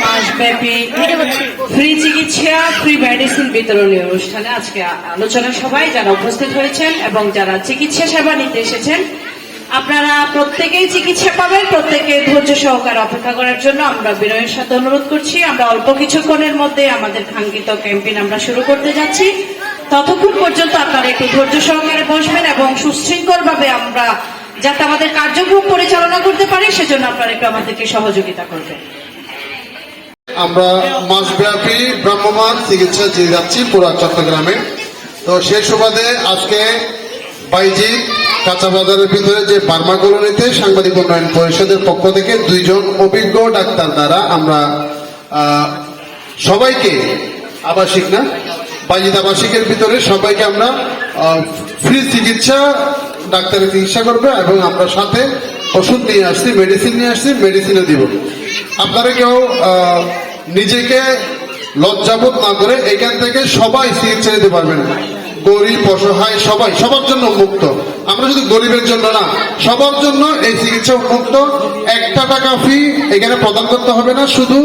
মাসব্যাপী ফ্রি চিকিৎসা free medicine বিতরণী অনুষ্ঠানে আজকে আলোচনা সভায় যারা উপস্থিত হয়েছেন এবং যারা চিকিৎসা সেবা নিতে এসেছেন, আপনারা প্রত্যেকেই চিকিৎসা পাবেন। প্রত্যেকে ধৈর্য সহকারে অপেক্ষা করার জন্য আমরা বিনয়ের সাথে অনুরোধ করছি। আমরা অল্প কিছুক্ষণের মধ্যে আমাদের কাঙ্ক্ষিত ক্যাম্পেইন আমরা শুরু করতে যাচ্ছি। ততক্ষণ পর্যন্ত আপনারা একটু ধৈর্য সহকারে বসবেন এবং সুশৃঙ্খল ভাবে আমরা যাতে আমাদের কার্যক্রম পরিচালনা করতে পারি সেজন্য আপনারা একটু আমাদেরকে সহযোগিতা করবেন। আমরা মাসব্যাপী ভ্রাম্যমাণ চিকিৎসা দিয়ে যাচ্ছি পুরা চট্টগ্রামে। তো সেই সুবাদে আজকে বাইজি কাঁচা বাজারের ভিতরে যে বার্মা কলোনিতে সাংবাদিক উন্নয়ন পরিষদের পক্ষ থেকে 2 জন অভিজ্ঞ ডাক্তার দ্বারা আমরা সবাইকে আবাসিক না বাইজিদ আবাসিকের ভিতরে সবাইকে আমরা ফ্রি চিকিৎসা ডাক্তারের চিকিৎসা করবে এবং আমরা সাথে ওষুধ নিয়ে আসছি, মেডিসিন নিয়ে আসছি, মেডিসিনও দিব। আপনারা কেউ নিজেকে লজ্জাবোধ না করে এখান থেকে সবাই চিকিৎসা নিতে পারবেন। গরিব অসহায় সবাই, সবার জন্য মুক্ত। আমরা শুধু গরিবের জন্য না, সবার জন্য এই চিকিৎসা মুক্ত। 1 টাকা ফি এখানে প্রদান করতে হবে না, শুধু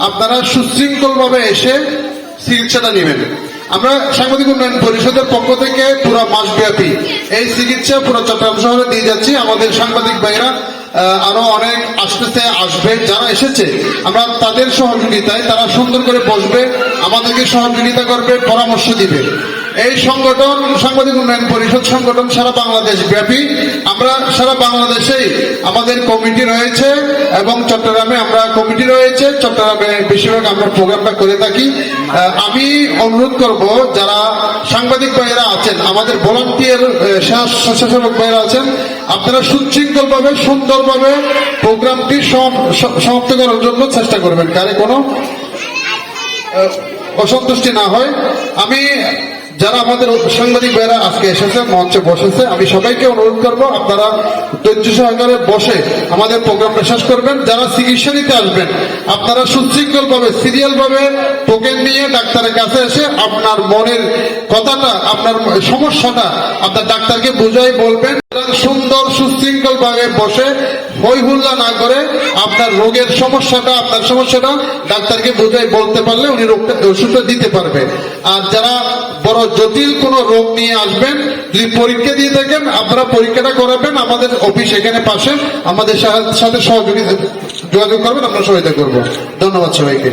আপনারা সুশৃঙ্খল ভাবে এসে চিকিৎসাটা নেবেন। আমরা সাংবাদিক উন্নয়ন পরিষদের পক্ষ থেকে পুরো মাসব্যাপী এই চিকিৎসা পুরো চট্টগ্রাম শহরে দিয়ে যাচ্ছি। আমাদের সাংবাদিক ভাইরা আরো অনেক আসবে, যারা এসেছে আমরা তাদের সহযোগিতায় তারা সুন্দর করে বসবে, আমাদেরকে সহযোগিতা করবে, পরামর্শ দিবে। এই সংগঠন সাংবাদিক উন্নয়ন পরিষদ সংগঠন সারা বাংলাদেশ ব্যাপী। আমরা সারা বাংলাদেশেই আমাদের কমিটি রয়েছে এবং চট্টগ্রামে আমরা কমিটি রয়েছে। চট্টগ্রামে বেশিরভাগ আমরা প্রোগ্রামটা করে থাকি। আমি অনুরোধ করব যারা সাংবাদিক ভাইয়েরা আছেন, আমাদের ভলান্টিয়ার স্বেচ্ছাসেবক ভাইয়েরা আছেন, আপনারা সুশৃঙ্খল ভাবে সুন্দরভাবে প্রোগ্রামটি সমাপ্ত করার জন্য চেষ্টা করবেন, কারে কোনো অসন্তুষ্টি না হয়। আমি যারা আমাদের সাংবাদিক ভাইরা আজকে এসেছে, মঞ্চে বসেছে, আমি সবাইকে অনুরোধ করব আপনারা ধৈর্য সহকারে বসে আমাদের প্রোগ্রামটা শেষ করবেন। যারা চিকিৎসা নিতে আসবেন আপনারা সুশৃঙ্খল ভাবে সিরিয়াল ভাবে টোকেন নিয়ে ডাক্তারের কাছে এসে আপনার মনের কথাটা, আপনার সমস্যাটা আপনার ডাক্তারকে বুঝাই বলবেন। সুন্দর সুশৃঙ্খল ভাবে বসে হই হুল্লা না করে আপনার রোগের সমস্যাটা, আপনার সমস্যাটা ডাক্তারকে বুঝাই বলতে পারলে উনি ওষুধটা দিতে পারবে। আর যারা বড় জটিল কোনো রোগ নিয়ে আসবেন, যদি পরীক্ষা দিয়ে থাকেন আপনারা পরীক্ষাটা করাবেন। আমাদের অফিস এখানে পাশে, আমাদের সাথে সহযোগিতা যোগাযোগ করবেন, আমরা সহায়তা করবো। ধন্যবাদ সবাইকে।